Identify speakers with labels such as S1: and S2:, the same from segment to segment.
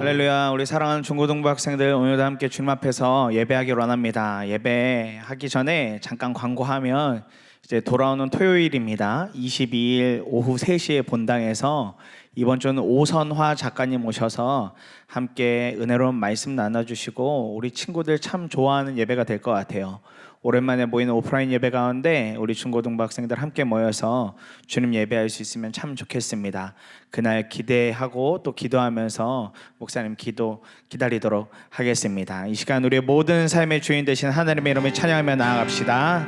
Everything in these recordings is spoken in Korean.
S1: 할렐루야. 우리 사랑하는 중고등부 학생들, 오늘도 함께 주님 앞에서 예배하기를 원합니다. 예배하기 전에 잠깐 광고하면 이제 돌아오는 토요일입니다. 22일 오후 3시에 본당에서 이번 주는 오선화 작가님 오셔서 함께 은혜로운 말씀 나눠주시고 우리 친구들 참 좋아하는 예배가 될 것 같아요. 오랜만에 모이는 오프라인 예배 가운데 우리 중고등부 학생들 함께 모여서 주님 예배할 수 있으면 참 좋겠습니다. 그날 기대하고 또 기도하면서 목사님 기도 기다리도록 하겠습니다. 이 시간 우리의 모든 삶의 주인 되신 하나님의 이름을 찬양하며 나아갑시다.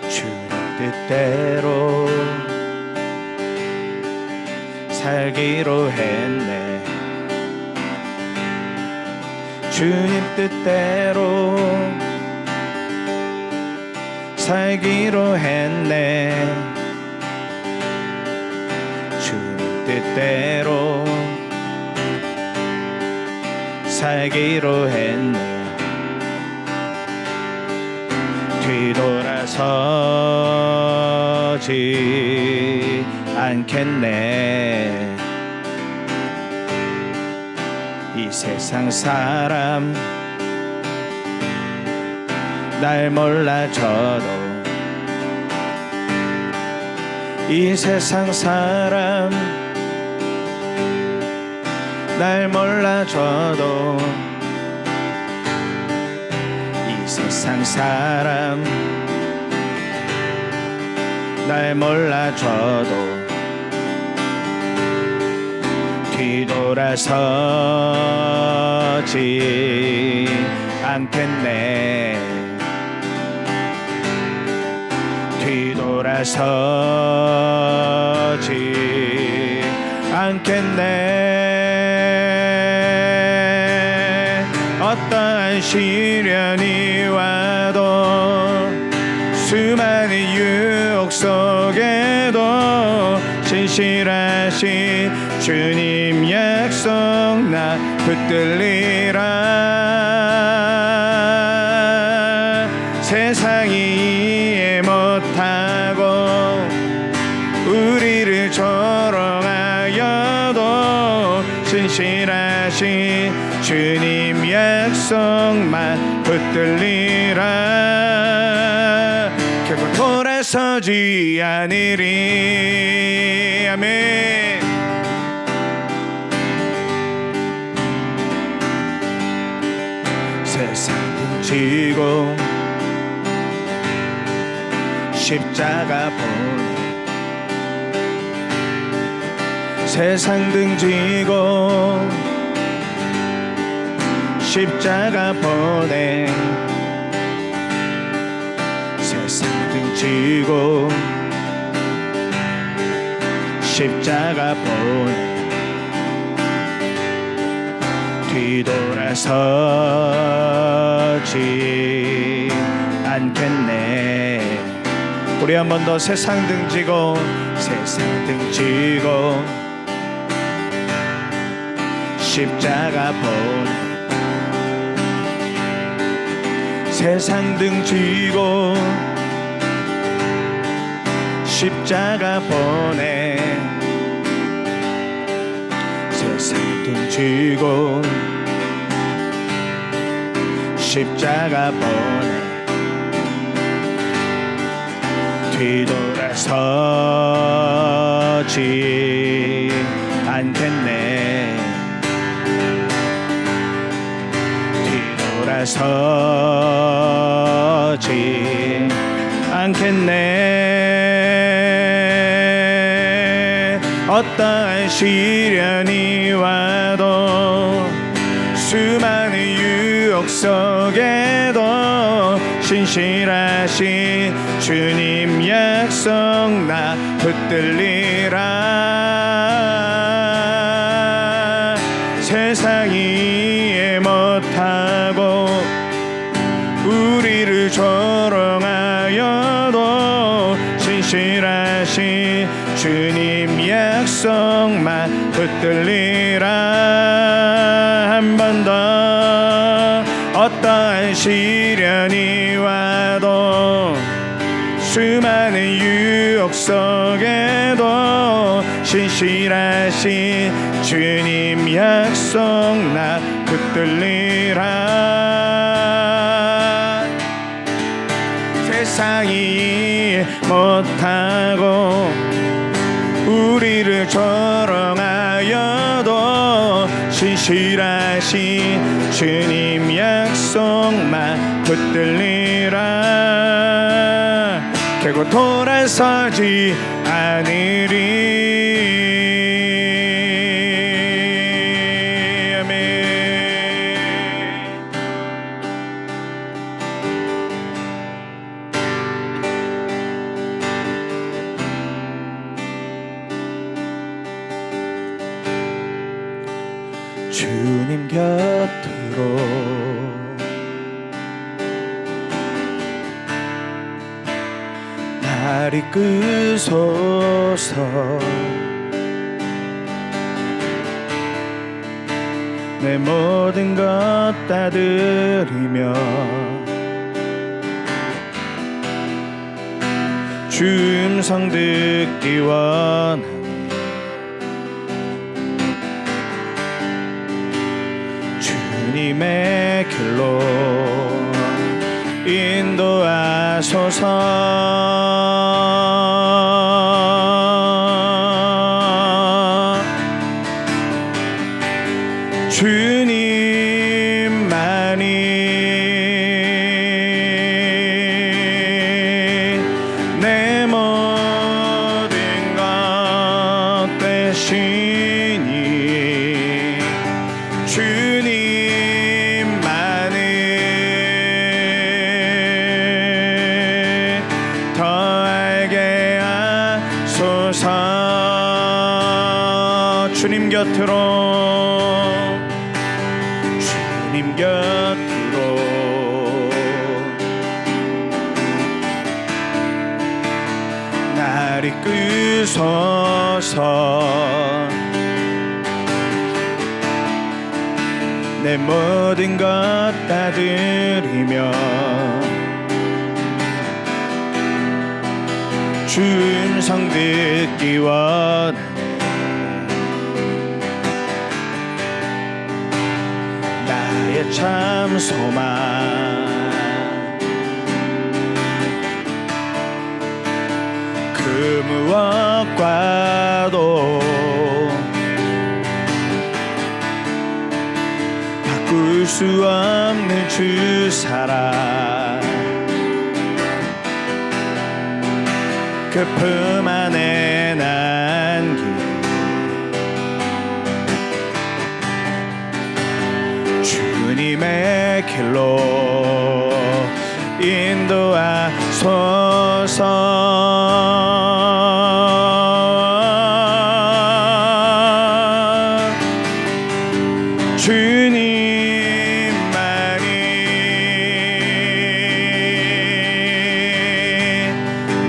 S1: 주님 뜻대로 살기로 했네. 주님 뜻대로 살기로 했네. 주님 뜻대로 살기로 했네. 뒤돌아서지 않겠네. 이 세상 사람 날 몰라줘도 이 세상 사람 날 몰라줘도 이 세상 사람 날 몰라줘도 뒤돌아서지 않겠네. 뒤돌아서지 않겠네. 어떠한 시련이 와도 수많은 유혹 속에도 신실하신 주님 약속 나 붙들리라. 세상이 이해 못하고 우리를 조롱하여도 신실하신 주님 약속만 붙들리라. 결국 돌아서지 않으리. 아멘. 세상 등지고 십자가 보내. 세상 등지고 십자가 보내. 세상 등지고 십자가 보내. 뒤돌아서지 않겠네. 우리 한 번 더 세상 등지고 세상 등지고 십자가 보내. 세상 등지고 십자가 보내. 세상 등지고 십자가 보내. 뒤돌아서지 않겠네. 뒤돌아서지 않겠네. 어떠한 시련이 와도 수많은 유혹 속에도 신실하신 주님 약속 나 붙들리라. 세상이 이해 못하고 우리를 조롱하여도 신실하신 주님 약속만 붙들리라. 한 번 더. 어떠한 시련이 와도 수많은 유혹 속에도 주님 약속 나 붙들리라. 세상이 못하고 우리를 조롱하여도 신실하신 주님 약속만 붙들리라. 결국 돌아서지 않으리. 주님 곁으로 날 이끄소서. 내 모든 것 다 드리며 주 음성 듣기 원하니 주님의 길로 인도하소서. 주님만이 내 모든 것 되시니 주님만을 더 알게 하소서. 주님 곁으로 주님 곁으로 날 이끄소서. 내 모든 것 다 드리며 주 음성 듣기 원하네. 나의 참 소망 그 무엇과도 바꿀 수 없는 주 사랑 그 품 안에 남기 주님의 길로 인도하소서. 주님만이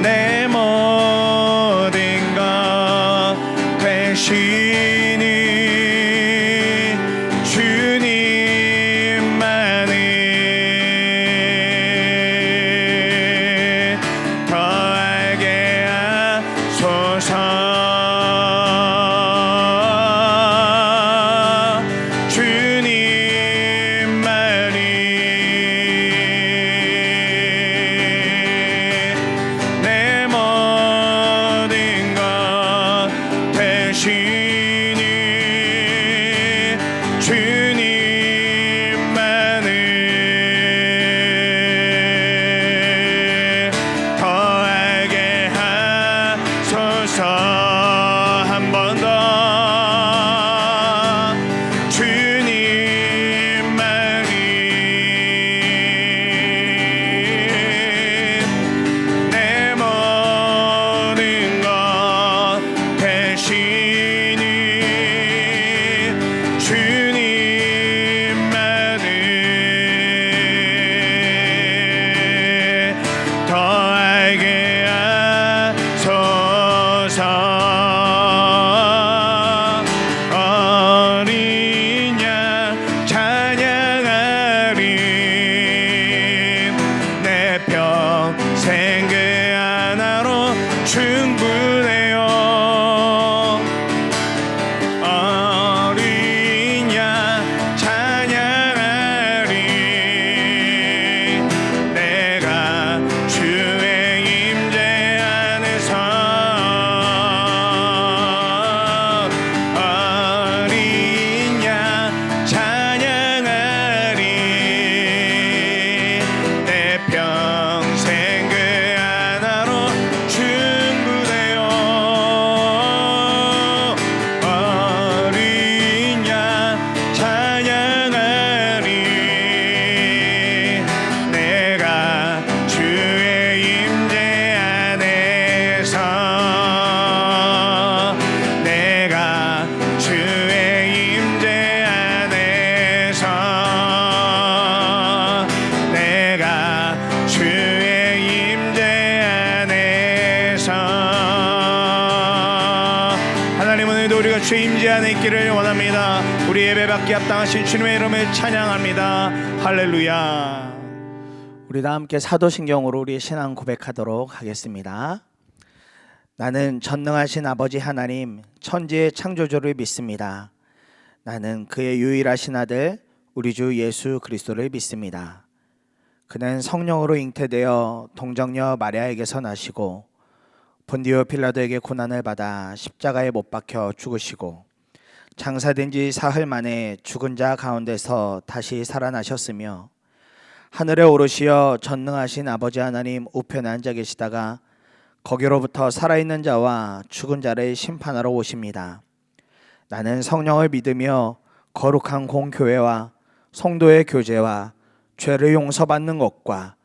S1: 내 모든 것 되시니 주님만을 더 알게 하소서. 내 모든 것 되시니 주님만을 더 알게 하소서. 한 번 더 내 모든 것 되시니 주님 안에 있기를 원합니다. 우리 예배받기 합당하신 주님의 이름을 찬양합니다. 할렐루야. 우리 다 함께 사도신경으로 우리의 신앙 고백하도록 하겠습니다. 나는 전능하신 아버지 하나님 천지의 창조주를 믿습니다. 나는 그의 유일하신 아들 우리 주 예수 그리스도를 믿습니다. 그는 성령으로 잉태되어 동정녀 마리아에게서 나시고 본디오 빌라도에게 고난을 받아 십자가에 못 박혀 죽으시고 장사된 지 사흘 만에 죽은 자 가운데서 다시 살아나셨으며 하늘에 오르시어 전능하신 아버지 하나님 우편에 앉아 계시다가 거기로부터 살아있는 자와 죽은 자를 심판하러 오십니다. 나는 성령을 믿으며 거룩한 공교회와 성도의 교제와 죄를 용서받는 것과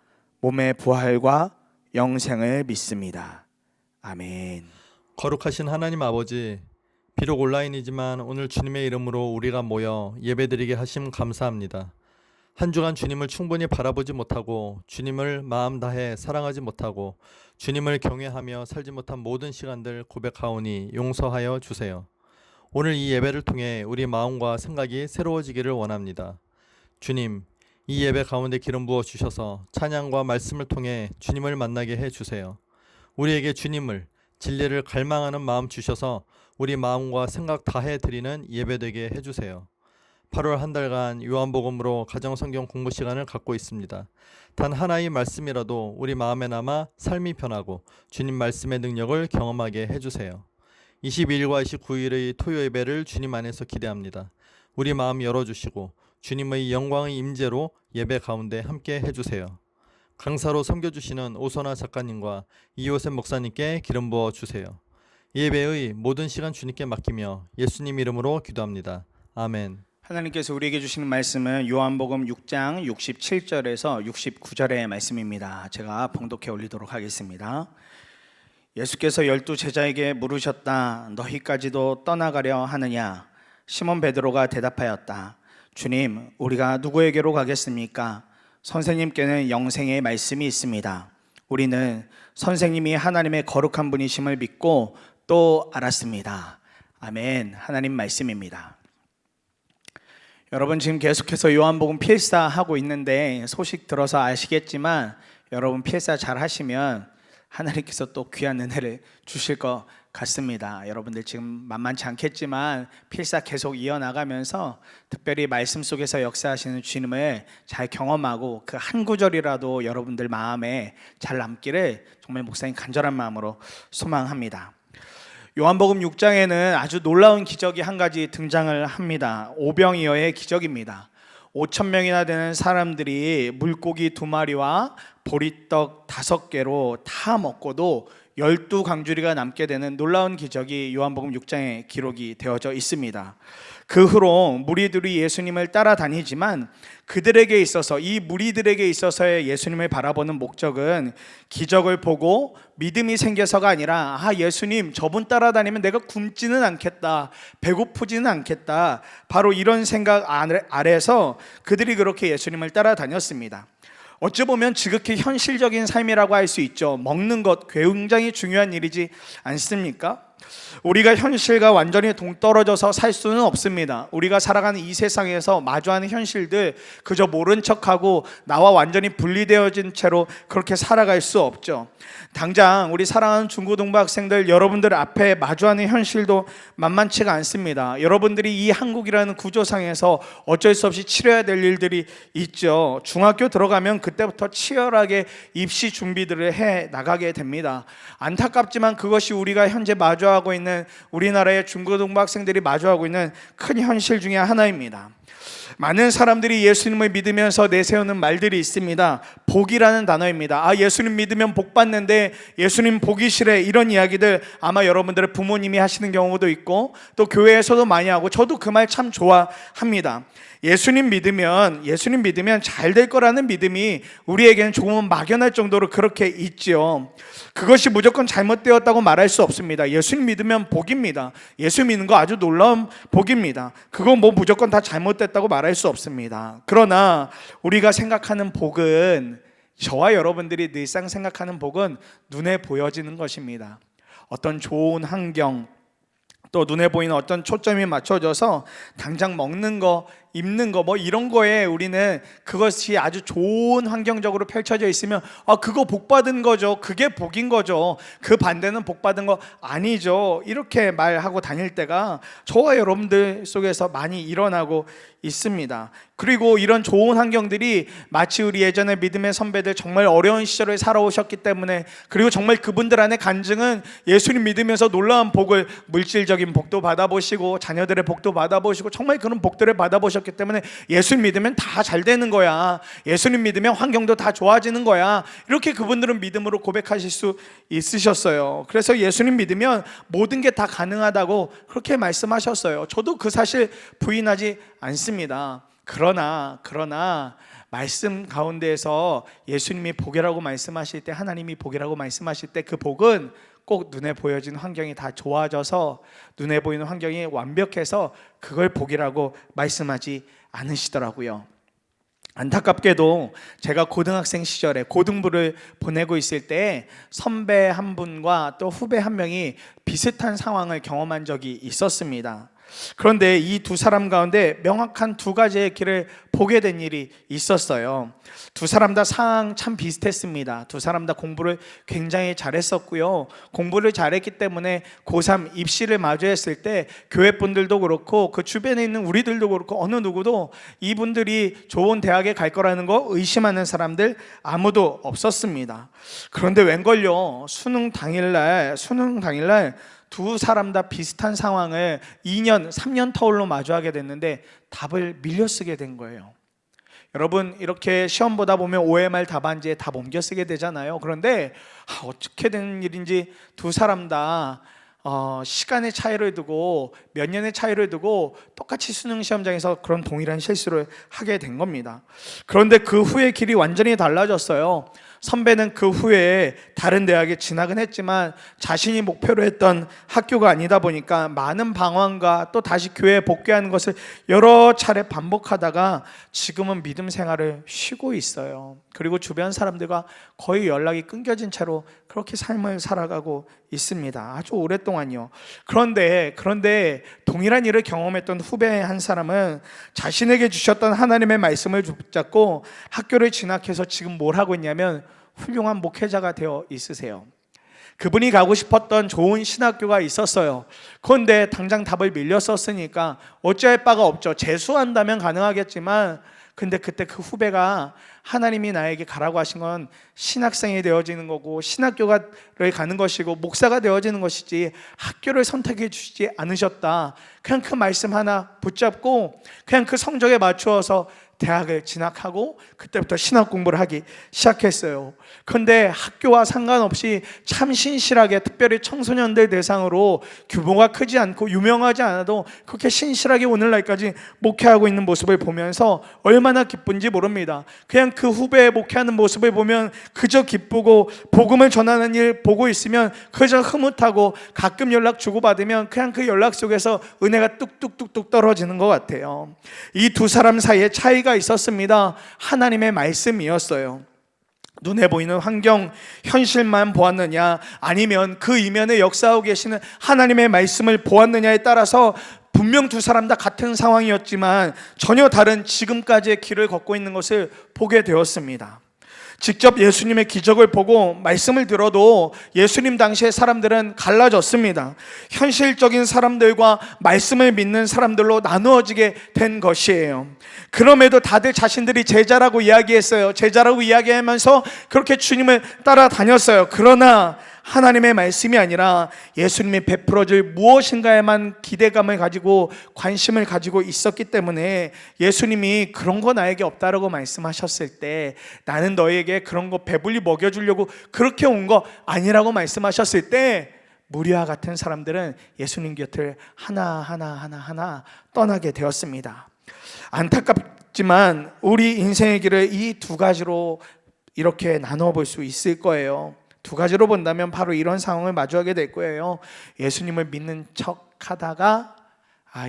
S1: 몸의 부활과 영생을 믿습니다. 아멘.
S2: 거룩하신 하나님 아버지, 비록 온라인이지만 오늘 주님의 이름으로 우리가 모여 예배드리게 하심 감사합니다. 한 주간 주님을 충분히 바라보지 못하고 주님을 마음 다해 사랑하지 못하고 주님을 경외하며 살지 못한 모든 시간들 고백하오니 용서하여 주세요. 오늘 이 예배를 통해 우리 마음과 생각이 새로워지기를 원합니다. 주님, 이 예배 가운데 기름 부어 주셔서 찬양과 말씀을 통해 주님을 만나게 해 주세요. 우리에게 주님을, 진리를 갈망하는 마음 주셔서 우리 마음과 생각 다해 드리는 예배되게 해주세요. 8월 한 달간 요한복음으로 가정성경 공부 시간을 갖고 있습니다. 단 하나의 말씀이라도 우리 마음에 남아 삶이 변하고 주님 말씀의 능력을 경험하게 해주세요. 22일과 29일의 토요 예배를 주님 안에서 기대합니다. 우리 마음 열어주시고 주님의 영광의 임재로 예배 가운데 함께 해주세요. 강사로 섬겨주시는 오선아 작가님과 이호셉 목사님께 기름 부어 주세요. 예배의 모든 시간 주님께 맡기며 예수님 이름으로 기도합니다. 아멘.
S1: 하나님께서 우리에게 주시는 말씀은 요한복음 6장 67절에서 69절의 말씀입니다. 제가 봉독해 올리도록 하겠습니다. 예수께서 12 제자에게 물으셨다. 너희까지도 떠나가려 하느냐? 시몬 베드로가 대답하였다. 주님, 우리가 누구에게로 가겠습니까? 선생님께는 영생의 말씀이 있습니다. 우리는 선생님이 하나님의 거룩한 분이심을 믿고 또 알았습니다. 아멘. 하나님 말씀입니다. 여러분 지금 계속해서 요한복음 필사하고 있는데 소식 들어서 아시겠지만 여러분 필사 잘 하시면 하나님께서 또 귀한 은혜를 주실 것 같습니다. 여러분들 지금 만만치 않겠지만 필사 계속 이어나가면서 특별히 말씀 속에서 역사하시는 주님을 잘 경험하고 그 한 구절이라도 여러분들 마음에 잘 남기를 정말 목사님 간절한 마음으로 소망합니다. 요한복음 6장에는 아주 놀라운 기적이 한 가지 등장을 합니다. 오병이어의 기적입니다. 5,000명이나 되는 사람들이 물고기 2마리와 보리떡 5개로 다 먹고도 12강주리가 남게 되는 놀라운 기적이 요한복음 6장에 기록이 되어져 있습니다. 그 후로 무리들이 예수님을 따라다니지만 그들에게 있어서 이 무리들에게 있어서의 예수님을 바라보는 목적은 기적을 보고 믿음이 생겨서가 아니라 예수님 저분 따라다니면 내가 굶지는 않겠다, 배고프지는 않겠다, 바로 이런 생각 아래서 그들이 그렇게 예수님을 따라다녔습니다. 어찌 보면 지극히 현실적인 삶이라고 할 수 있죠. 먹는 것 굉장히 중요한 일이지 않습니까? 우리가 현실과 완전히 동떨어져서 살 수는 없습니다. 우리가 살아가는 이 세상에서 마주하는 현실들 그저 모른 척하고 나와 완전히 분리되어진 채로 그렇게 살아갈 수 없죠. 당장 우리 사랑하는 중고등부 학생들 여러분들 앞에 마주하는 현실도 만만치가 않습니다. 여러분들이 이 한국이라는 구조상에서 어쩔 수 없이 치러야 될 일들이 있죠. 중학교 들어가면 그때부터 치열하게 입시 준비들을 해 나가게 됩니다. 안타깝지만 그것이 우리가 현재 마주하고 있는 우리나라의 중고등부 학생들이 마주하고 있는 큰 현실 중에 하나입니다. 많은 사람들이 예수님을 믿으면서 내세우는 말들이 있습니다. 복이라는 단어입니다. 예수님 믿으면 복 받는데 예수님 보기 싫어, 이런 이야기들 아마 여러분들의 부모님이 하시는 경우도 있고 또 교회에서도 많이 하고 저도 그 말 참 좋아합니다. 예수님 믿으면 잘 될 거라는 믿음이 우리에게는 조금은 막연할 정도로 그렇게 있죠. 그것이 무조건 잘못되었다고 말할 수 없습니다. 예수님 믿으면 복입니다. 예수 믿는 거 아주 놀라운 복입니다. 그거 무조건 다 잘못됐다고 말할 수 없습니다. 그러나 우리가 생각하는 복은, 저와 여러분들이 늘상 생각하는 복은 눈에 보여지는 것입니다. 어떤 좋은 환경, 또 눈에 보이는 어떤 초점이 맞춰져서 당장 먹는 거, 입는 거 뭐 이런 거에 우리는 그것이 아주 좋은 환경적으로 펼쳐져 있으면 그거 복 받은 거죠. 그게 복인 거죠. 그 반대는 복 받은 거 아니죠. 이렇게 말하고 다닐 때가 저와 여러분들 속에서 많이 일어나고 있습니다. 그리고 이런 좋은 환경들이 마치 우리 예전에 믿음의 선배들 정말 어려운 시절을 살아오셨기 때문에, 그리고 정말 그분들 안에 간증은 예수님 믿으면서 놀라운 복을, 물질적인 복도 받아보시고 자녀들의 복도 받아보시고 정말 그런 복들을 받아보셨기 때문에 예수님 믿으면 다 잘 되는 거야, 예수님 믿으면 환경도 다 좋아지는 거야, 이렇게 그분들은 믿음으로 고백하실 수 있으셨어요. 그래서 예수님 믿으면 모든 게 다 가능하다고 그렇게 말씀하셨어요. 저도 그 사실 부인하지 않습니다. 그러나 말씀 가운데에서 예수님이 복이라고 말씀하실 때, 하나님이 복이라고 말씀하실 때 그 복은 꼭 눈에 보여지는 환경이 다 좋아져서, 눈에 보이는 환경이 완벽해서 그걸 복이라고 말씀하지 않으시더라고요. 안타깝게도 제가 고등학생 시절에 고등부를 보내고 있을 때 선배 한 분과 또 후배 한 명이 비슷한 상황을 경험한 적이 있었습니다. 그런데 이 두 사람 가운데 명확한 두 가지의 길을 보게 된 일이 있었어요. 두 사람 다 상황 참 비슷했습니다. 두 사람 다 공부를 굉장히 잘했었고요. 공부를 잘했기 때문에 고3 입시를 마주했을 때 교회 분들도 그렇고 그 주변에 있는 우리들도 그렇고 어느 누구도 이분들이 좋은 대학에 갈 거라는 거 의심하는 사람들 아무도 없었습니다. 그런데 웬걸요, 수능 당일날 두 사람 다 비슷한 상황을 2년, 3년 터울로 마주하게 됐는데 답을 밀려 쓰게 된 거예요. 여러분, 이렇게 시험 보다 보면 OMR 답안지에 답 옮겨 쓰게 되잖아요. 그런데 어떻게 된 일인지 두 사람 다 시간의 차이를 두고, 몇 년의 차이를 두고 똑같이 수능 시험장에서 그런 동일한 실수를 하게 된 겁니다. 그런데 그 후에 길이 완전히 달라졌어요. 선배는 그 후에 다른 대학에 진학은 했지만 자신이 목표로 했던 학교가 아니다 보니까 많은 방황과 또 다시 교회에 복귀하는 것을 여러 차례 반복하다가 지금은 믿음 생활을 쉬고 있어요. 그리고 주변 사람들과 거의 연락이 끊겨진 채로 그렇게 삶을 살아가고 있습니다. 아주 오랫동안요. 그런데 동일한 일을 경험했던 후배 한 사람은 자신에게 주셨던 하나님의 말씀을 붙잡고 학교를 진학해서 지금 뭘 하고 있냐면 훌륭한 목회자가 되어 있으세요. 그분이 가고 싶었던 좋은 신학교가 있었어요. 그런데 당장 답을 밀려 썼으니까 어찌할 바가 없죠. 재수한다면 가능하겠지만, 근데 그때 그 후배가 하나님이 나에게 가라고 하신 건 신학생이 되어지는 거고 신학교를 가는 것이고 목사가 되어지는 것이지 학교를 선택해 주시지 않으셨다. 그냥 그 말씀 하나 붙잡고 그냥 그 성적에 맞추어서 대학을 진학하고 그때부터 신학 공부를 하기 시작했어요. 그런데 학교와 상관없이 참 신실하게, 특별히 청소년들 대상으로 규모가 크지 않고 유명하지 않아도 그렇게 신실하게 오늘날까지 목회하고 있는 모습을 보면서 얼마나 기쁜지 모릅니다. 그냥 그 후배의 목회하는 모습을 보면 그저 기쁘고, 복음을 전하는 일 보고 있으면 그저 흐뭇하고, 가끔 연락 주고받으면 그냥 그 연락 속에서 은혜가 뚝뚝뚝뚝 떨어지는 것 같아요. 이 두 사람 사이에 차이가 있었습니다. 하나님의 말씀이었어요. 눈에 보이는 환경, 현실만 보았느냐, 아니면 그 이면에 역사하고 계시는 하나님의 말씀을 보았느냐에 따라서 분명 두 사람 다 같은 상황이었지만 전혀 다른 지금까지의 길을 걷고 있는 것을 보게 되었습니다. 직접 예수님의 기적을 보고 말씀을 들어도 예수님 당시의 사람들은 갈라졌습니다. 현실적인 사람들과 말씀을 믿는 사람들로 나누어지게 된 것이에요. 그럼에도 다들 자신들이 제자라고 이야기했어요. 제자라고 이야기하면서 그렇게 주님을 따라다녔어요. 그러나 하나님의 말씀이 아니라 예수님이 베풀어줄 무엇인가에만 기대감을 가지고 관심을 가지고 있었기 때문에 예수님이 그런 거 나에게 없다라고 말씀하셨을 때, 나는 너에게 그런 거 배불리 먹여주려고 그렇게 온 거 아니라고 말씀하셨을 때, 무리와 같은 사람들은 예수님 곁을 하나하나 떠나게 되었습니다. 안타깝지만 우리 인생의 길을 이 두 가지로 이렇게 나눠 볼 수 있을 거예요. 두 가지로 본다면 바로 이런 상황을 마주하게 될 거예요. 예수님을 믿는 척 하다가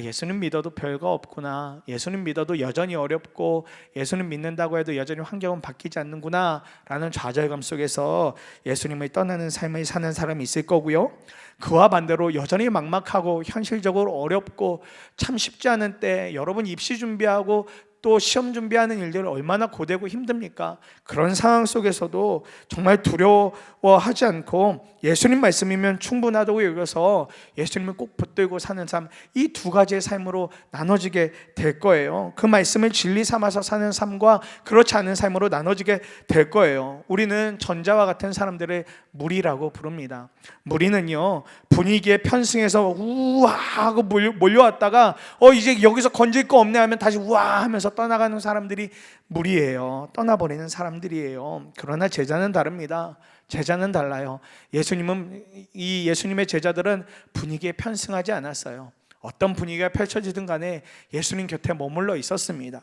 S1: 예수님 믿어도 별거 없구나, 예수님 믿어도 여전히 어렵고, 예수님 믿는다고 해도 여전히 환경은 바뀌지 않는구나 라는 좌절감 속에서 예수님을 떠나는 삶을 사는 사람이 있을 거고요. 그와 반대로 여전히 막막하고 현실적으로 어렵고 참 쉽지 않은 때, 여러분 입시 준비하고 또 시험 준비하는 일들 얼마나 고되고 힘듭니까? 그런 상황 속에서도 정말 두려워하지 않고 예수님 말씀이면 충분하다고 여겨서 예수님을 꼭 붙들고 사는 삶, 이 두 가지의 삶으로 나눠지게 될 거예요. 그 말씀을 진리 삼아서 사는 삶과 그렇지 않은 삶으로 나눠지게 될 거예요. 우리는 전자와 같은 사람들을 무리라고 부릅니다. 무리는요, 분위기에 편승해서 우와 하고 몰려왔다가 이제 여기서 건질 거 없네 하면 다시 우와 하면서 떠나가는 사람들이 무리예요. 떠나버리는 사람들이에요. 그러나 제자는 다릅니다. 제자는 달라요. 예수님의 제자들은 분위기에 편승하지 않았어요. 어떤 분위기가 펼쳐지든 간에 예수님 곁에 머물러 있었습니다.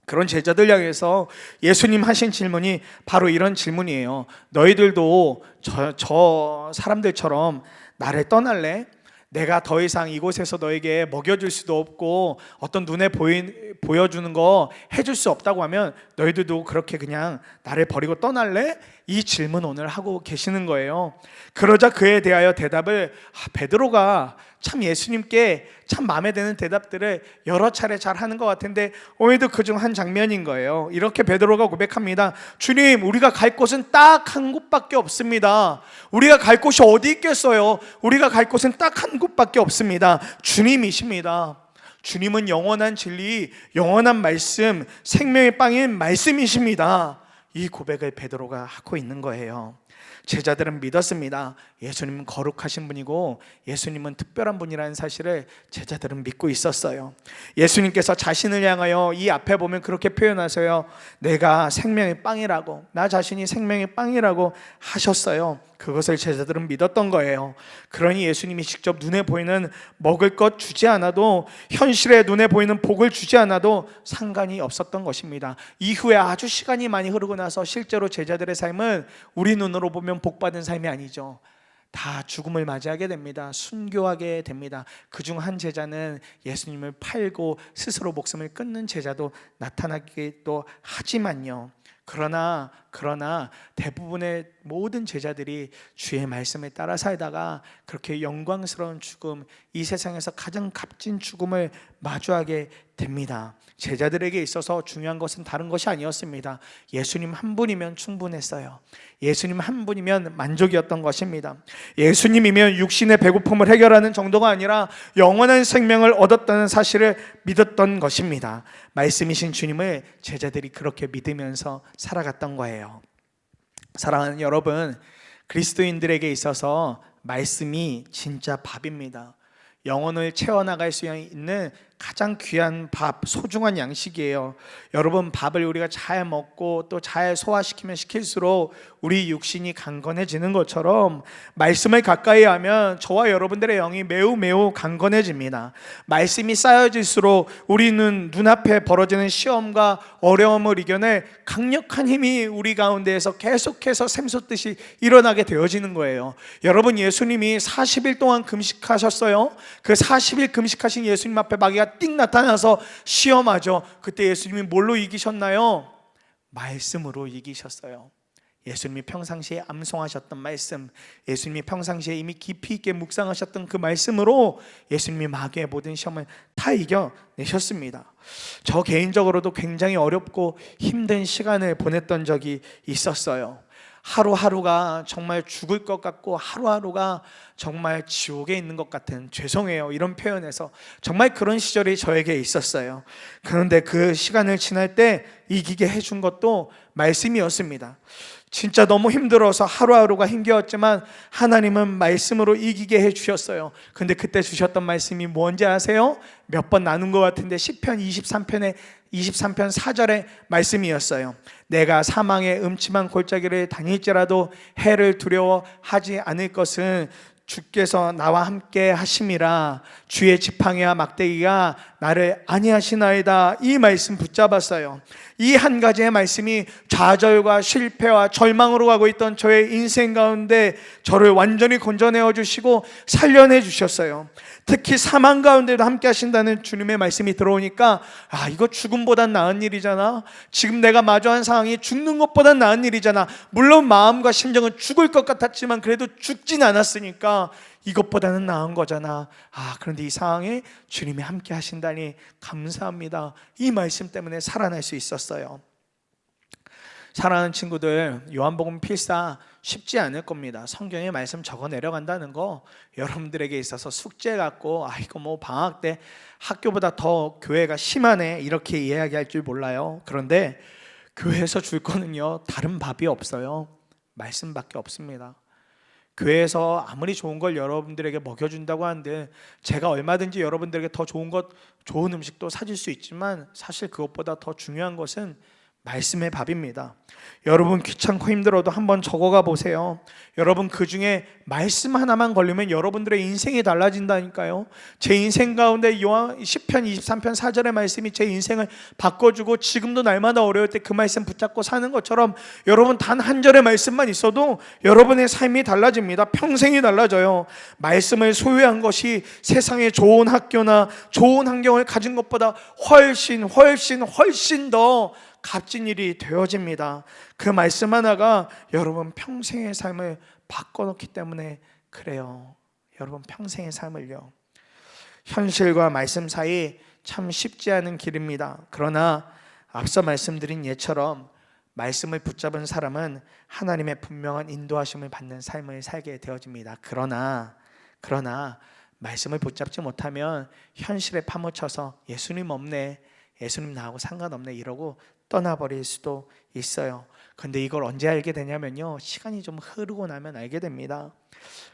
S1: 그런 제자들 향해서 예수님 하신 질문이 바로 이런 질문이에요. 너희들도 저 사람들처럼 나를 떠날래? 내가 더 이상 이곳에서 너에게 먹여줄 수도 없고 어떤 눈에 보여주는 거 해줄 수 없다고 하면 너희들도 그렇게 그냥 나를 버리고 떠날래? 이 질문 오늘 하고 계시는 거예요. 그러자 그에 대하여 대답을 베드로가 참 예수님께 참 마음에 드는 대답들을 여러 차례 잘 하는 것 같은데 오늘도 그중 한 장면인 거예요. 이렇게 베드로가 고백합니다. 주님, 우리가 갈 곳은 딱 한 곳밖에 없습니다. 우리가 갈 곳이 어디 있겠어요? 우리가 갈 곳은 딱 한 곳밖에 없습니다. 주님이십니다. 주님은 영원한 진리, 영원한 말씀, 생명의 빵인 말씀이십니다. 이 고백을 베드로가 하고 있는 거예요. 제자들은 믿었습니다. 예수님은 거룩하신 분이고 예수님은 특별한 분이라는 사실을 제자들은 믿고 있었어요. 예수님께서 자신을 향하여 이 앞에 보면 그렇게 표현하세요. 내가 생명의 빵이라고, 나 자신이 생명의 빵이라고 하셨어요. 그것을 제자들은 믿었던 거예요. 그러니 예수님이 직접 눈에 보이는 먹을 것 주지 않아도, 현실에 눈에 보이는 복을 주지 않아도 상관이 없었던 것입니다. 이후에 아주 시간이 많이 흐르고 나서 실제로 제자들의 삶은 우리 눈으로 보면 복받은 삶이 아니죠. 다 죽음을 맞이하게 됩니다. 순교하게 됩니다. 그중 한 제자는 예수님을 팔고 스스로 목숨을 끊는 제자도 나타나기도 하지만요, 그러나 대부분의 모든 제자들이 주의 말씀을 따라 살다가 그렇게 영광스러운 죽음, 이 세상에서 가장 값진 죽음을 마주하게 됩니다. 제자들에게 있어서 중요한 것은 다른 것이 아니었습니다. 예수님 한 분이면 충분했어요. 예수님 한 분이면 만족이었던 것입니다. 예수님이면 육신의 배고픔을 해결하는 정도가 아니라 영원한 생명을 얻었다는 사실을 믿었던 것입니다. 말씀이신 주님을 제자들이 그렇게 믿으면서 살아갔던 거예요. 사랑하는 여러분, 그리스도인들에게 있어서 말씀이 진짜 밥입니다. 영혼을 채워나갈 수 있는 가장 귀한 밥, 소중한 양식이에요. 여러분, 밥을 우리가 잘 먹고 또 잘 소화시키면 시킬수록 우리 육신이 강건해지는 것처럼 말씀을 가까이 하면 저와 여러분들의 영이 매우 강건해집니다. 말씀이 쌓여질수록 우리는 눈앞에 벌어지는 시험과 어려움을 이겨낼 강력한 힘이 우리 가운데에서 계속해서 샘솟듯이 일어나게 되어지는 거예요. 여러분, 예수님이 40일 동안 금식하셨어요. 그 40일 금식하신 예수님 앞에 마귀가 띵 나타나서 시험하죠. 그때 예수님이 뭘로 이기셨나요? 말씀으로 이기셨어요. 예수님이 평상시에 암송하셨던 말씀, 예수님이 평상시에 이미 깊이 있게 묵상하셨던 그 말씀으로 예수님이 마귀의 모든 시험을 다 이겨내셨습니다. 저 개인적으로도 굉장히 어렵고 힘든 시간을 보냈던 적이 있었어요. 하루하루가 정말 죽을 것 같고 하루하루가 정말 지옥에 있는 것 같은, 죄송해요 이런 표현에서 정말 그런 시절이 저에게 있었어요. 그런데 그 시간을 지날 때 이기게 해준 것도 말씀이었습니다. 진짜 너무 힘들어서 하루하루가 힘겨웠지만 하나님은 말씀으로 이기게 해주셨어요. 근데 그때 주셨던 말씀이 뭔지 아세요? 몇 번 나눈 것 같은데 시편 23편 4절의 말씀이었어요. 내가 사망의 음침한 골짜기를 다닐지라도 해를 두려워하지 않을 것은 주께서 나와 함께 하심이라. 주의 지팡이와 막대기가 나를 아니하시나이다. 이 말씀 붙잡았어요. 이 한 가지의 말씀이 좌절과 실패와 절망으로 가고 있던 저의 인생 가운데 저를 완전히 건져내어 주시고 살려내 주셨어요. 특히 사망 가운데도 함께 하신다는 주님의 말씀이 들어오니까 이거 죽음보단 나은 일이잖아. 지금 내가 마주한 상황이 죽는 것보단 나은 일이잖아. 물론 마음과 심정은 죽을 것 같았지만 그래도 죽진 않았으니까 이것보다는 나은 거잖아. 그런데 이 상황에 주님이 함께 하신다니 감사합니다. 이 말씀 때문에 살아날 수 있었어요. 사랑하는 친구들, 요한복음 필사 쉽지 않을 겁니다. 성경에 말씀 적어 내려간다는 거 여러분들에게 있어서 숙제 같고 이거 뭐 방학 때 학교보다 더 교회가 심하네 이렇게 이야기할 줄 몰라요. 그런데 교회에서 줄 거는요 다른 밥이 없어요. 말씀밖에 없습니다. 교회에서 아무리 좋은 걸 여러분들에게 먹여준다고 하는데 제가 얼마든지 여러분들에게 더 좋은 음식도 사줄 수 있지만 사실 그것보다 더 중요한 것은 말씀의 밥입니다. 여러분 귀찮고 힘들어도 한번 적어가 보세요. 여러분 그 중에 말씀 하나만 걸리면 여러분들의 인생이 달라진다니까요. 제 인생 가운데 시편 23편 4절의 말씀이 제 인생을 바꿔주고 지금도 날마다 어려울 때 그 말씀 붙잡고 사는 것처럼 여러분 단 한 절의 말씀만 있어도 여러분의 삶이 달라집니다. 평생이 달라져요. 말씀을 소유한 것이 세상의 좋은 학교나 좋은 환경을 가진 것보다 훨씬 더 값진 일이 되어집니다. 그 말씀 하나가 여러분 평생의 삶을 바꿔놓기 때문에 그래요. 여러분 평생의 삶을요. 현실과 말씀 사이 참 쉽지 않은 길입니다. 그러나 앞서 말씀드린 예처럼 말씀을 붙잡은 사람은 하나님의 분명한 인도하심을 받는 삶을 살게 되어집니다. 그러나 말씀을 붙잡지 못하면 현실에 파묻혀서 예수님 없네, 예수님 나하고 상관없네 이러고 떠나버릴 수도 있어요. 근데 이걸 언제 알게 되냐면요 시간이 좀 흐르고 나면 알게 됩니다.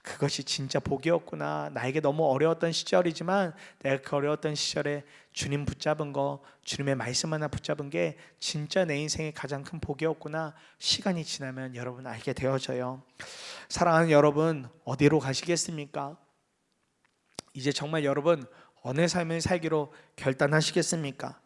S1: 그것이 진짜 복이었구나. 나에게 너무 어려웠던 시절이지만 내가 그 어려웠던 시절에 주님 붙잡은 거, 주님의 말씀 하나 붙잡은 게 진짜 내 인생의 가장 큰 복이었구나. 시간이 지나면 여러분 알게 되어져요. 사랑하는 여러분, 어디로 가시겠습니까? 이제 정말 여러분 어느 삶을 살기로 결단하시겠습니까?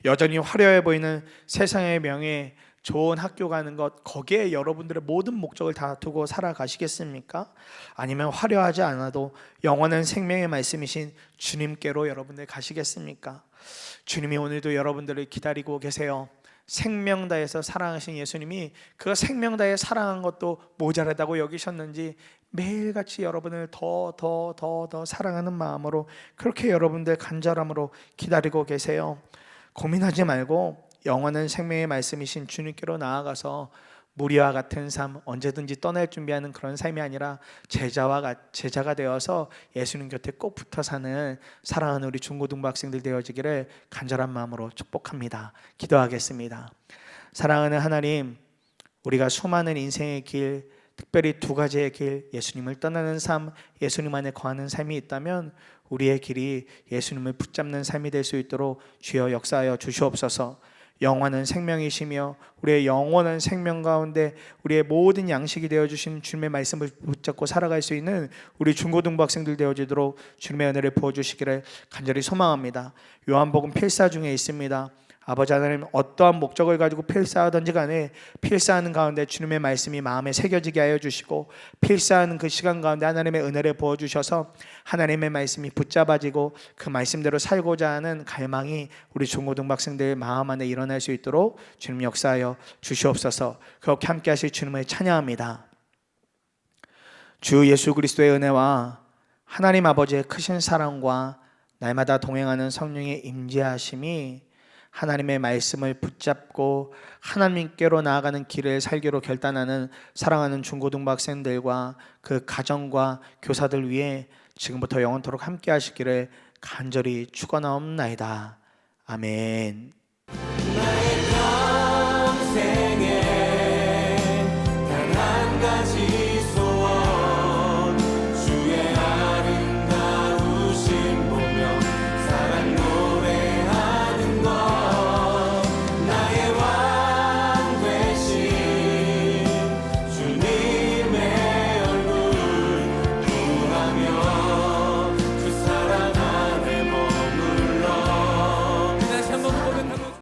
S1: 여전히 화려해 보이는 세상의 명예, 좋은 학교 가는 것, 거기에 여러분들의 모든 목적을 다 두고 살아가시겠습니까? 아니면 화려하지 않아도 영원한 생명의 말씀이신 주님께로 여러분들 가시겠습니까? 주님이 오늘도 여러분들을 기다리고 계세요. 생명 다해서 사랑하신 예수님이 그 생명 다해 사랑한 것도 모자라다고 여기셨는지 매일같이 여러분을 더 사랑하는 마음으로 그렇게 여러분들 간절함으로 기다리고 계세요. 고민하지 말고 영원한 생명의 말씀이신 주님께로 나아가서 무리와 같은 삶, 언제든지 떠날 준비하는 그런 삶이 아니라 제자가 되어서 예수님 곁에 꼭 붙어 사는 사랑하는 우리 중고등부 학생들 되어지기를 간절한 마음으로 축복합니다. 기도하겠습니다. 사랑하는 하나님, 우리가 수많은 인생의 길, 특별히 두 가지의 길, 예수님을 떠나는 삶, 예수님 안에 거하는 삶이 있다면 우리의 길이 예수님을 붙잡는 삶이 될 수 있도록 주여 역사하여 주시옵소서. 영원한 생명이시며 우리의 영원한 생명 가운데 우리의 모든 양식이 되어주신 주님의 말씀을 붙잡고 살아갈 수 있는 우리 중고등부 학생들 되어지도록 주님의 은혜를 부어주시기를 간절히 소망합니다. 요한복음 필사 중에 있습니다. 아버지 하나님, 어떠한 목적을 가지고 필사하든지 간에 필사하는 가운데 주님의 말씀이 마음에 새겨지게 하여 주시고 필사하는 그 시간 가운데 하나님의 은혜를 부어주셔서 하나님의 말씀이 붙잡아지고 그 말씀대로 살고자 하는 갈망이 우리 중고등부 학생들 마음 안에 일어날 수 있도록 주님 역사하여 주시옵소서. 그렇게 함께 하실 주님을 찬양합니다. 주 예수 그리스도의 은혜와 하나님 아버지의 크신 사랑과 날마다 동행하는 성령의 임재하심이 하나님의 말씀을 붙잡고 하나님께로 나아가는 길을 살기로 결단하는 사랑하는 중고등부 학생들과 그 가정과 교사들 위해 지금부터 영원토록 함께 하시기를 간절히 축원하옵나이다. 아멘. 나의 평생에